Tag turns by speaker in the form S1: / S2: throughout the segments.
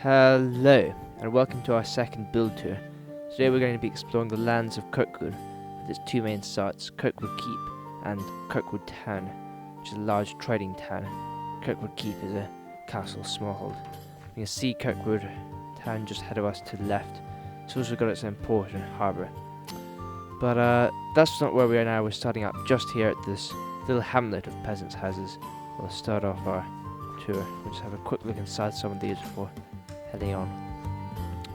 S1: Hello, and welcome to our second build tour. Today we're going to be exploring the lands of Kirkwood, with its two main sites, Kirkwood Keep and Kirkwood Town, which is a large trading town. Kirkwood Keep is a castle smallhold. You can see Kirkwood Town just ahead of us to the left. It's also got its own port and harbour. But that's not where we are now. We're starting up just here at this little hamlet of peasants' houses. We'll start off our tour. We'll just have a quick look inside some of these before heading on.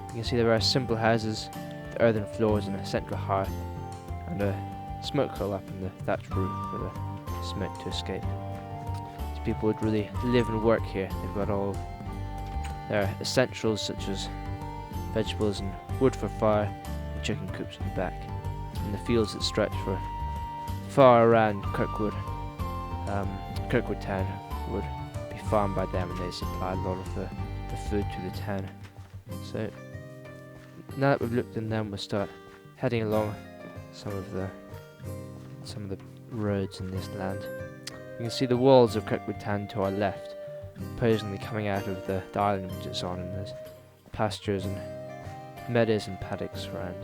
S1: You can see there are simple houses with earthen floors and a central hearth and a smoke hole up in the thatched roof for the smoke to escape. These people would really live and work here. They've got all of their essentials such as vegetables and wood for fire and chicken coops in the back. And the fields that stretch for far around Kirkwood, Kirkwood Town would be farmed by them, and they supply a lot of the food to the town. So now that we've looked in them, we'll start heading along some of the roads in this land. You can see the walls of Kirkwood Town to our left, opposingly coming out of the island which it's on, and there's pastures and meadows and paddocks around.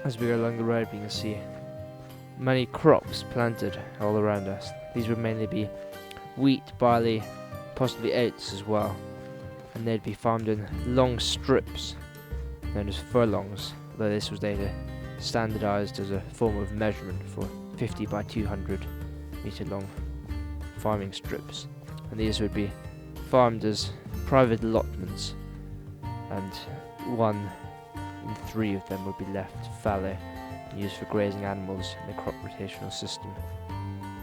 S1: As we go along the road, we can see many crops planted all around us. These would mainly be wheat, barley, possibly oats as well, and they'd be farmed in long strips known as furlongs, although this was later standardized as a form of measurement for 50 by 200 meter long farming strips, and these would be farmed as private allotments, and 1 in 3 of them would be left fallow and used for grazing animals in the crop rotational system.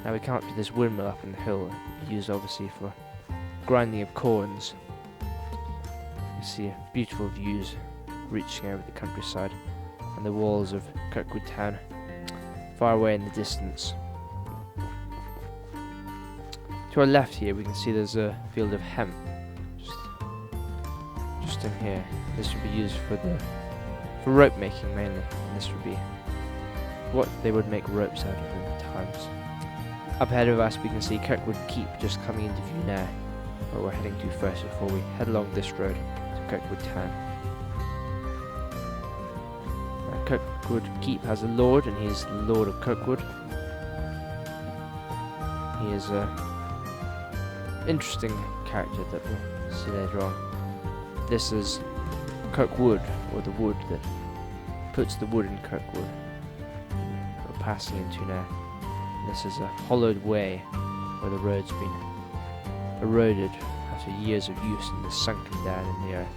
S1: Now we can't see this windmill up in the hill, used obviously for grinding of corns. You see beautiful views reaching over the countryside and the walls of Kirkwood Town far away in the distance. To our left here we can see there's a field of hemp just in here. This would be used for rope making mainly, and this would be what they would make ropes out of in the times. Up ahead of us we can see Kirkwood Keep just coming into view now, where we're heading to first before we head along this road to Kirkwood Town. Now, Kirkwood Keep has a lord, and he's the Lord of Kirkwood. He is an interesting character that we'll see later on. This is Kirkwood, or the wood that puts the wood in Kirkwood we're passing into now. And this is a hollowed way where the road's been eroded after years of use and is sunken down in the earth,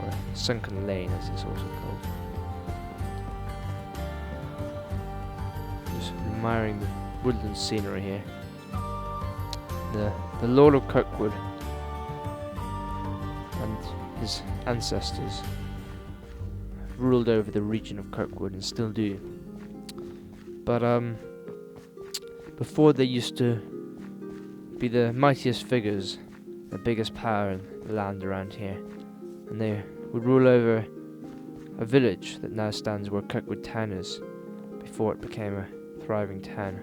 S1: or sunken lane as it's also called. Just admiring the woodland scenery here. The Lord of Kirkwood and his ancestors ruled over the region of Kirkwood and still do. But before they used to be the mightiest figures, the biggest power in the land around here, and they would rule over a village that now stands where Kirkwood Town is, before it became a thriving town.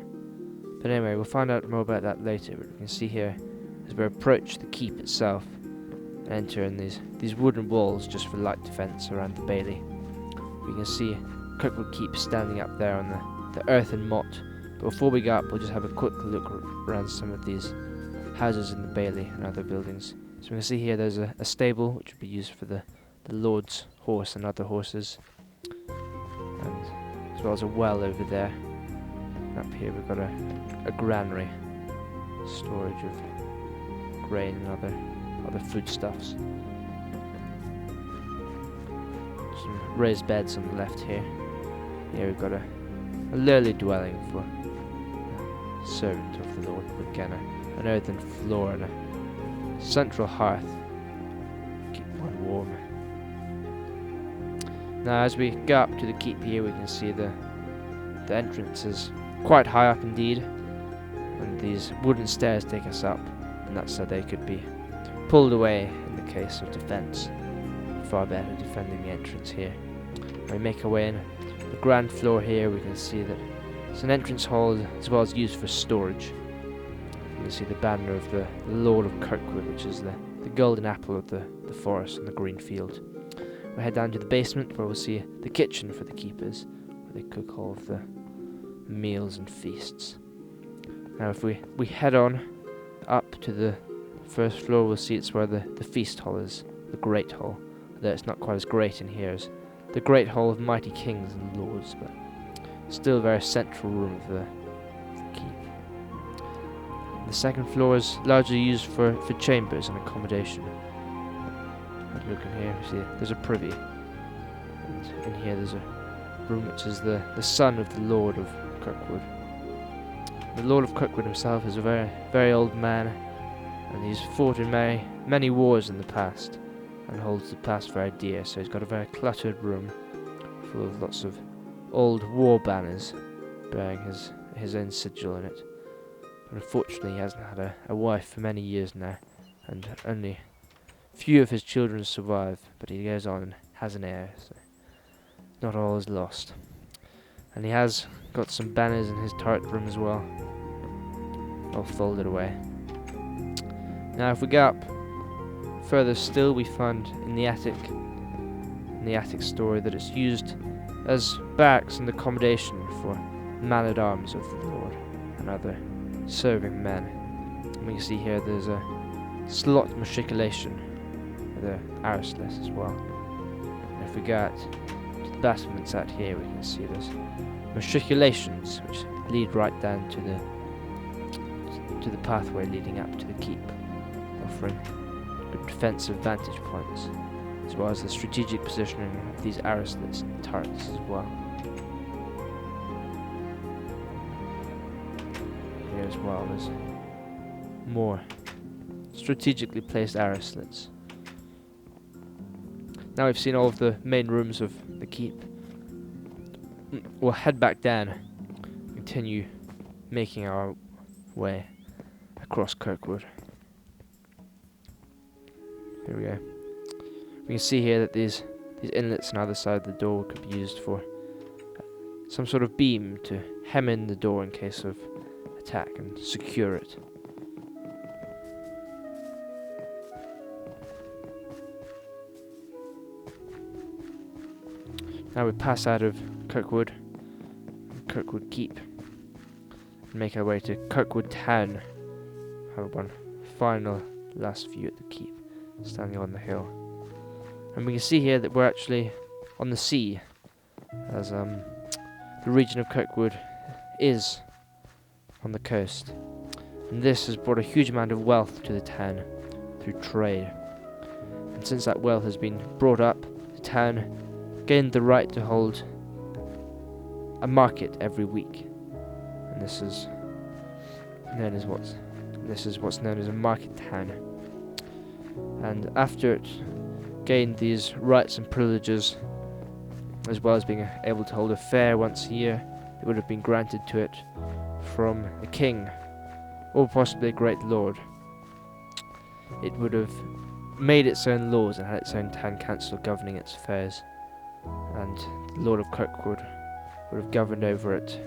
S1: But anyway, we'll find out more about that later. But we can see here, as we approach the keep itself, and enter in these wooden walls just for light defence around the bailey. We can see Kirkwood Keep standing up there on the earthen motte. But before we go up, we'll just have a quick look around some of these houses in the bailey and other buildings. So we can see here there's a stable which would be used for the Lord's horse and other horses, and as well as a well over there. And up here we've got a granary, storage of grain and other foodstuffs. Some raised beds on the left here. Here we've got a lowly dwelling for a servant of the Lord, with again an earthen floor and a central hearth. Keep one warm. Now as we go up to the keep here, we can see the entrance is quite high up indeed, and these wooden stairs take us up, and that's so they could be pulled away in the case of defence. Far better defending the entrance here. When we make our way in the ground floor here, we can see that it's an entrance hall as well as used for storage. You can see the banner of the Lord of Kirkwood, which is the golden apple of the forest and the green field. We'll head down to the basement where we'll see the kitchen for the keepers, where they cook all of the meals and feasts. Now if we head on up to the first floor, we'll see it's where the feast hall is, the great hall. Though it's not quite as great in here as the great hall of mighty kings and lords, but still a very central room of the keep. The second floor is largely used for chambers and accommodation. Look in here, see there's a privy, and in here there's a room which is the son of the Lord of Kirkwood. The Lord of Kirkwood himself is a very, very old man, and he's fought in many wars in the past, and holds the past very dear, so he's got a very cluttered room full of lots of old war banners bearing his own sigil in it. But unfortunately he hasn't had a wife for many years now, and only few of his children survive, but he goes on and has an heir, so not all is lost. And he has got some banners in his turret room as well, all folded away. Now if we go up further still, we find in the attic story that it's used as barracks and accommodation for man-at-arms of the Lord and other serving men. And we can see here there's a slot matriculation with a arrestless as well. And if we go out to the battlements out here, we can see there's matriculations which lead right down to the pathway leading up to the keep, offering good defensive vantage points, as well as the strategic positioning of these arrestlets and turrets as well. Here as well there's more strategically placed arrestlets. Now we've seen all of the main rooms of the keep, we'll head back down, continue making our way across Kirkwood. Here we go. We can see here that these inlets on either side of the door could be used for some sort of beam to hem in the door in case of attack and secure it. Now we pass out of Kirkwood Keep and make our way to Kirkwood Town. Have one final last view at the keep, standing on the hill. And we can see here that we're actually on the sea, as the region of Kirkwood is on the coast. And this has brought a huge amount of wealth to the town through trade. And since that wealth has been brought up, the town gained the right to hold a market every week. And this is what's known as a market town. And after it gained these rights and privileges, as well as being able to hold a fair once a year, it would have been granted to it from a king, or possibly a great lord. It would have made its own laws and had its own town council governing its affairs, and the Lord of Kirkwood would have governed over it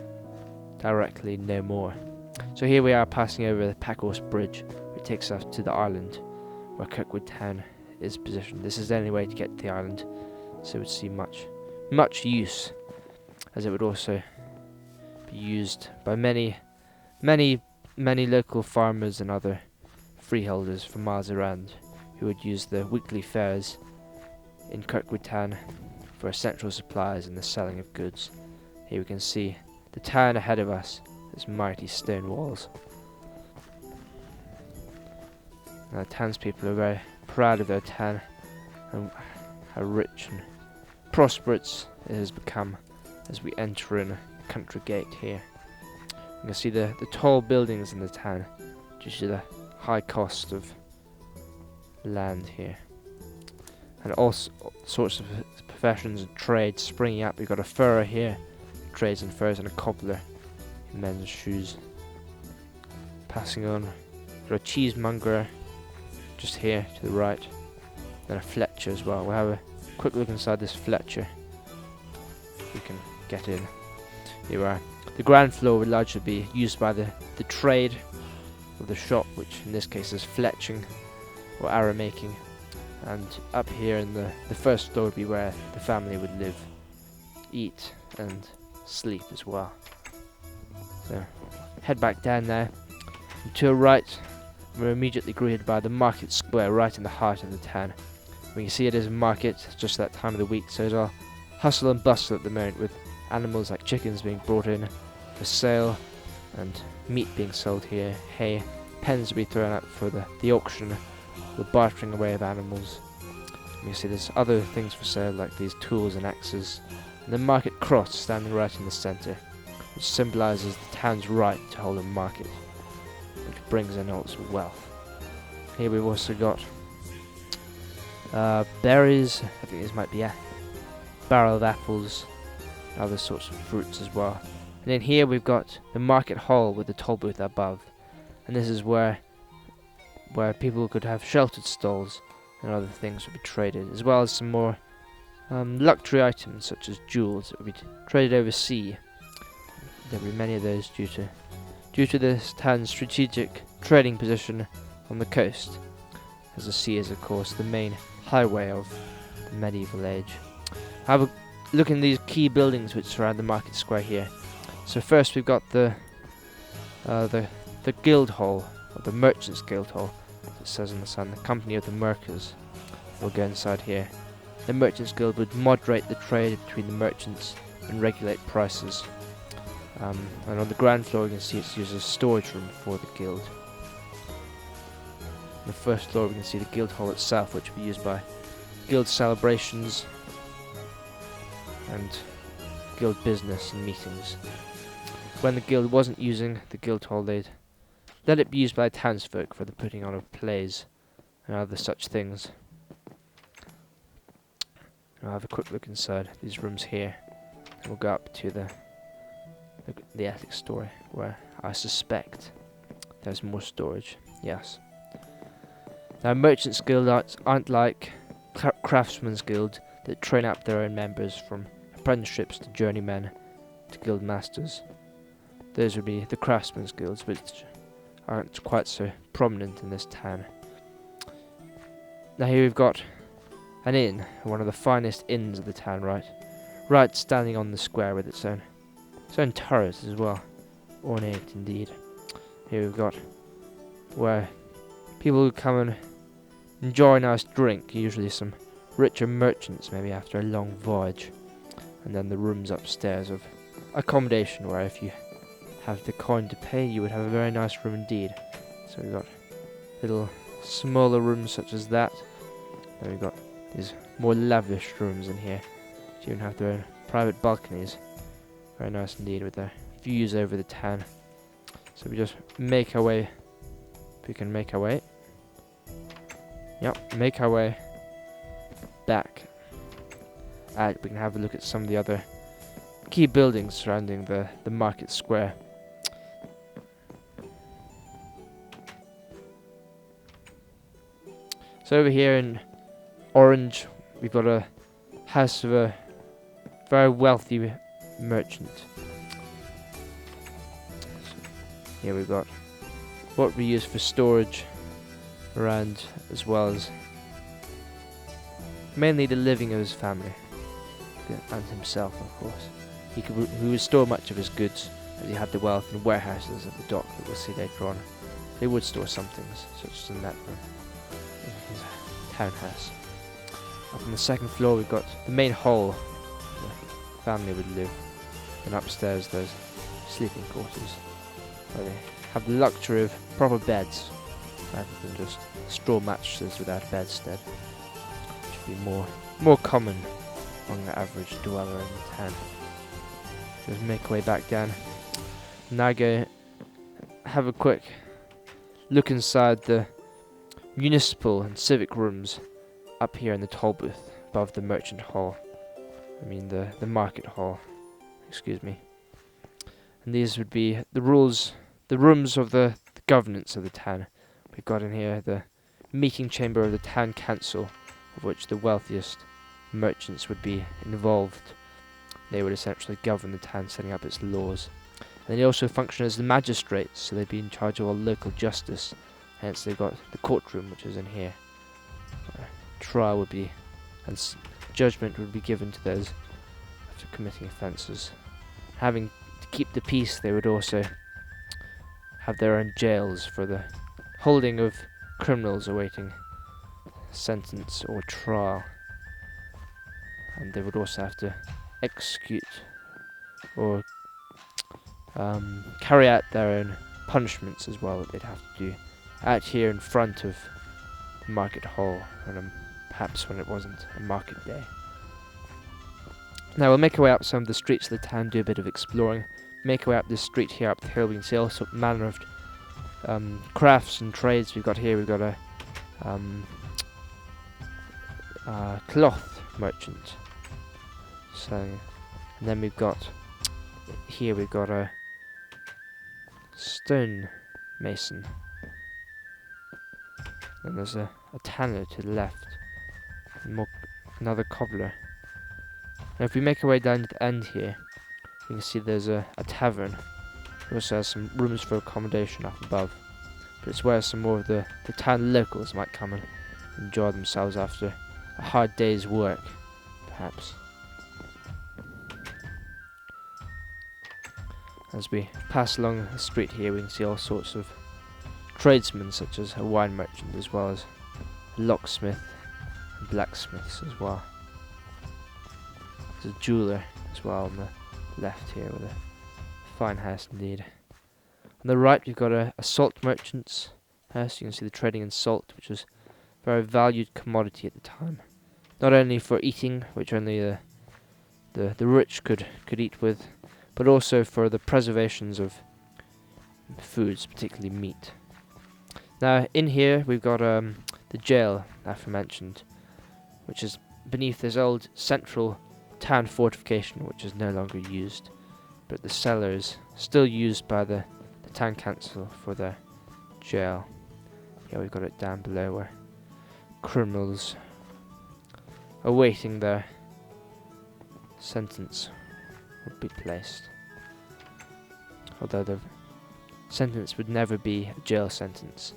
S1: directly no more, So here we are passing over the Packhorse Bridge, which takes us to the island where Kirkwood Town is positioned. This is the only way to get to the island, so it would see much use, as it would also be used by many local farmers and other freeholders from miles around, who would use the weekly fairs in Kirkwood Town for essential supplies and the selling of goods. Here we can see the town ahead of us, its mighty stone walls. Now, the townspeople are very proud of their town and how rich and prosperous it has become as we enter in a country gate here. You can see the tall buildings in the town due to the high cost of land here. And all sorts of professions and trades springing up. We've got a furrer here, trades in furs, and a cobbler in men's shoes. Passing on, we've got a cheesemonger just here to the right, then a Fletcher as well. We'll have a quick look inside this Fletcher. We can get in. Here we are. The ground floor would largely be used by the trade of the shop, which in this case is fletching or arrow making. And up here in the first floor would be where the family would live, eat and sleep as well. So head back down now. And to our right, we're immediately greeted by the market square right in the heart of the town. We can see it is a market, it's just that time of the week, so it's all hustle and bustle at the moment, with animals like chickens being brought in for sale and meat being sold here, hay, pens to be thrown out for the auction, the bartering away of animals. You can see there's other things for sale like these tools and axes, and the market cross standing right in the centre, which symbolises the town's right to hold a market, which brings in all its wealth. Here we've also got berries, I think these might be a barrel of apples, and other sorts of fruits as well. And then here we've got the market hall with the toll booth above, and this is where people could have sheltered stalls and other things would be traded, as well as some more luxury items such as jewels that would be traded overseas. There will be many of those due to this town's strategic trading position on the coast, as the sea is of course the main highway of the medieval age. Have a look in these key buildings which surround the market square here. So first we've got the guild hall, or the merchants guild hall, as it says on the sign, the company of the merkers. We'll go inside here. The merchants guild would moderate the trade between the merchants and regulate prices. And on the ground floor you can see it's used as a storage room for the guild. On the first floor we can see the guild hall itself, which will be used by guild celebrations and guild business and meetings. When the guild wasn't using the guild hall, they'd let it be used by townsfolk for the putting on of plays and other such things. I'll have a quick look inside these rooms here, and we'll go up to the attic story, where I suspect there's more storage. Yes. Now, merchants' guilds aren't like craftsmen's guild that train up their own members from apprenticeships to journeymen to guild masters. Those would be the craftsmen's guilds, which aren't quite so prominent in this town. Now here we've got an inn, one of the finest inns of the town, right standing on the square with its own turret as well. Ornate indeed. Here we've got where people who come and enjoy a nice drink, usually some richer merchants maybe after a long voyage. And then the rooms upstairs of accommodation, where if you have the coin to pay you would have a very nice room indeed. So we've got little smaller rooms such as that. Then we've got these more lavish rooms in here, which even have their own private balconies. Very nice indeed, with their views over the town. So we just make our way. If we can make our way. Yep, make our way back. And we can have a look at some of the other key buildings surrounding the market square. So over here in orange, we've got a house of a very wealthy merchant. Here we've got what we use for storage around, as well as mainly the living of his family and himself, of course. He would store much of his goods, as he had the wealth in warehouses at the dock that we'll see later on. They would store some things, such as a net room in his townhouse. Up on the second floor we've got the main hall where the family would live, and upstairs there's sleeping quarters, where they have the luxury of proper beds, rather than just straw mattresses without a bedstead, which would be more common among the average dweller in the town. Just make our way back down. Now go have a quick look inside the municipal and civic rooms up here in the toll booth above the merchant hall. I mean the market hall, excuse me. And these would be the rooms of the governance of the town. We've got in here the meeting chamber of the town council, of which the wealthiest merchants would be involved. They would essentially govern the town, setting up its laws. And they also function as the magistrates, so they'd be in charge of all local justice. Hence they've got the courtroom, which is in here, where trial would be, and judgment would be given to those after committing offences. Having to keep the peace, they would also have their own jails for the holding of criminals awaiting sentence or trial. And they would also have to execute or carry out their own punishments as well, that they'd have to do out here in front of the market hall, and perhaps when it wasn't a market day. Now we'll make our way up some of the streets of the town, do a bit of exploring. Make our way up this street here, up the hill. We can see all sort of manner of crafts and trades. We've got a cloth merchant selling, and then we've got a stone mason, and there's a tanner to the left, and another cobbler. Now if we make our way down to the end here, you can see there's a tavern. It also has some rooms for accommodation up above, but it's where some more of the town locals might come and enjoy themselves after a hard day's work, perhaps. As we pass along the street here, we can see all sorts of tradesmen, such as a wine merchant, as well as a locksmith and blacksmiths as well. There's a jeweller as well on the left here, with a fine house indeed. On the right we've got a salt merchant's house. You can see the trading in salt, which was a very valued commodity at the time. Not only for eating, which only the rich could eat with, but also for the preservations of foods, particularly meat. Now in here we've got the jail aforementioned, which is beneath this old central town fortification, which is no longer used, but the cellar is still used by the town council for their jail. Here we've got it down below, where criminals awaiting their sentence would be placed. Although the sentence would never be a jail sentence,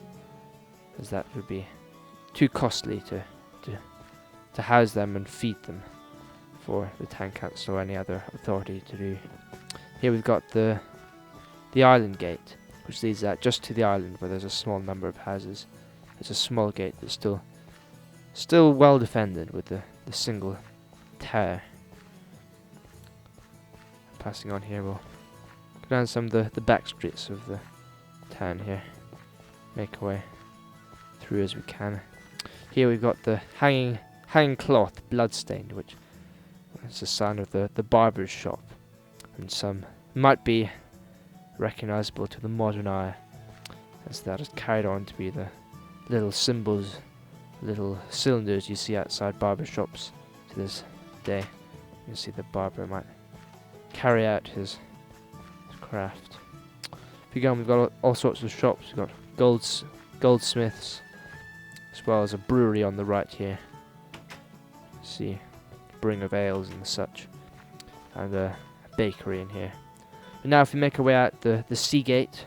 S1: as that would be too costly to house them and feed them for the town council or any other authority to do. Here we've got the island gate, which leads out just to the island, where there's a small number of houses. There's a small gate that's still well defended with the single tower. Passing on here, we'll go down some of the back streets of the town here, make our way through as we can. Here we've got the hanging cloth, bloodstained, which is a sign of the barber's shop, and some might be recognisable to the modern eye, as that is carried on to be the little symbols, little cylinders you see outside barber shops to this day. You can see the barber might carry out his craft. If you go on, we've got all sorts of shops. We've got goldsmiths, as well as a brewery on the right here. See, brewing of ales and such, and a bakery in here. And now if we make our way out the sea gate,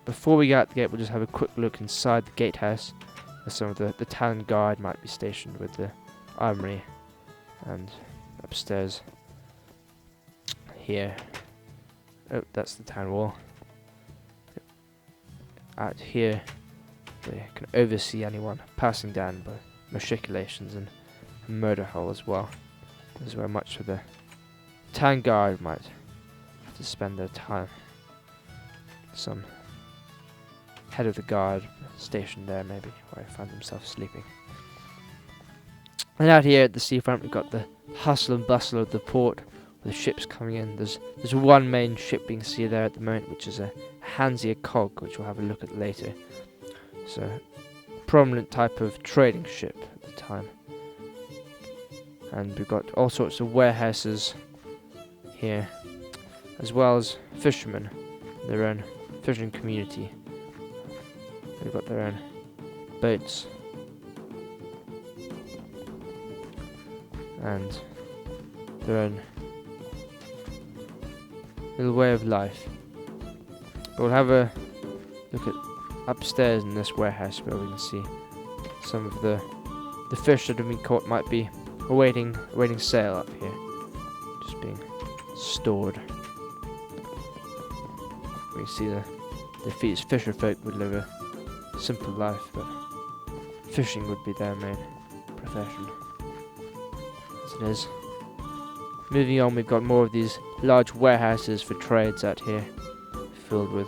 S1: before we get out the gate, we'll just have a quick look inside the gatehouse, where some of the town guard might be stationed with the armory, and upstairs here. Oh, that's the town wall. Out here, they can oversee anyone passing down by machicolations and a murder hole as well. This is where much of the town guard might have to spend their time. Some head of the guard stationed there, maybe, where he found himself sleeping. And out here at the seafront, we've got the hustle and bustle of the port, with the ships coming in. There's one main ship being seen there at the moment, which is a Hansia cog, which we'll have a look at later. So, a prominent type of trading ship at the time. And we've got all sorts of warehouses here, as well as fishermen, their own fishing community. They've got their own boats and their own little way of life. But we'll have a look at upstairs in this warehouse, where we can see some of the fish that have been caught might be awaiting sale up here, just being stored. We see the fisher folk would live a simple life, but fishing would be their main profession, as it is. Moving on, we've got more of these large warehouses for trades out here, filled with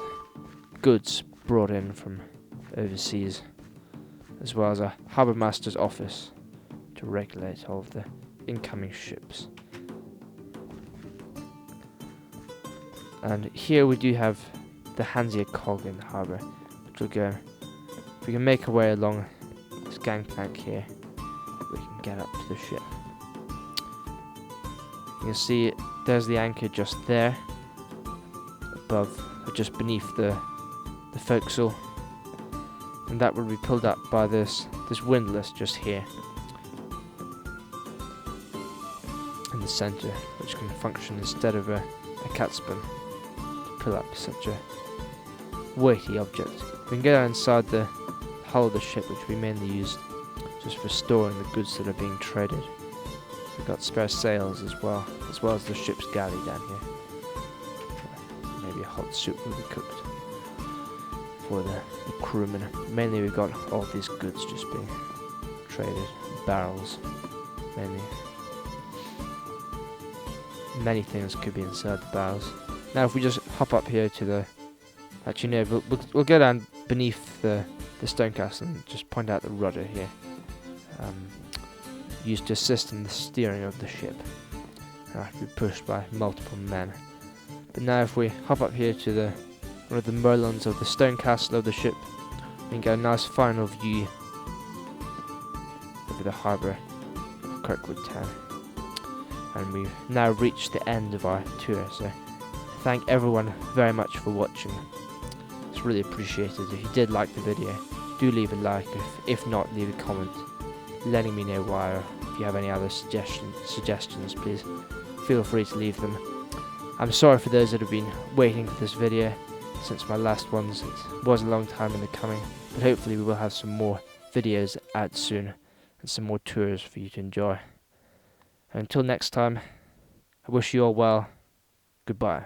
S1: goods brought in from overseas, as well as a harbour master's office to regulate all of the incoming ships. And here we do have the Hansia cog in the harbour, which will go. If we can make our way along this gangplank here, we can get up to the ship. You can see there's the anchor just there, above, or just beneath the forecastle, and that will be pulled up by this windlass just here in the centre, which can function instead of a catspan to pull up such a weighty object. We can go inside the hull of the ship, which we mainly used just for storing the goods that are being traded. We've got spare sails as well as the ship's galley down here. Maybe a hot soup will be cooked for the crewmen. Mainly we've got all these goods just being traded, barrels, mainly. Many things could be inside the barrels. Now if we just hop up here to the... Actually no, we'll go down beneath the stone castle and just point out the rudder here. Used to assist in the steering of the ship. It'll have to be pushed by multiple men. But now if we hop up here to one of the merlons of the stone castle of the ship, we can get a nice final view over the harbour of Kirkwood Town. And we've now reached the end of our tour, so thank everyone very much for watching. It's really appreciated. If you did like the video, do leave a like. If not, leave a comment letting me know why, or if you have any other suggestions, please feel free to leave them. I'm sorry for those that have been waiting for this video since my last ones. It was a long time in the coming, but hopefully we will have some more videos out soon and some more tours for you to enjoy. And until next time, I wish you all well. Goodbye.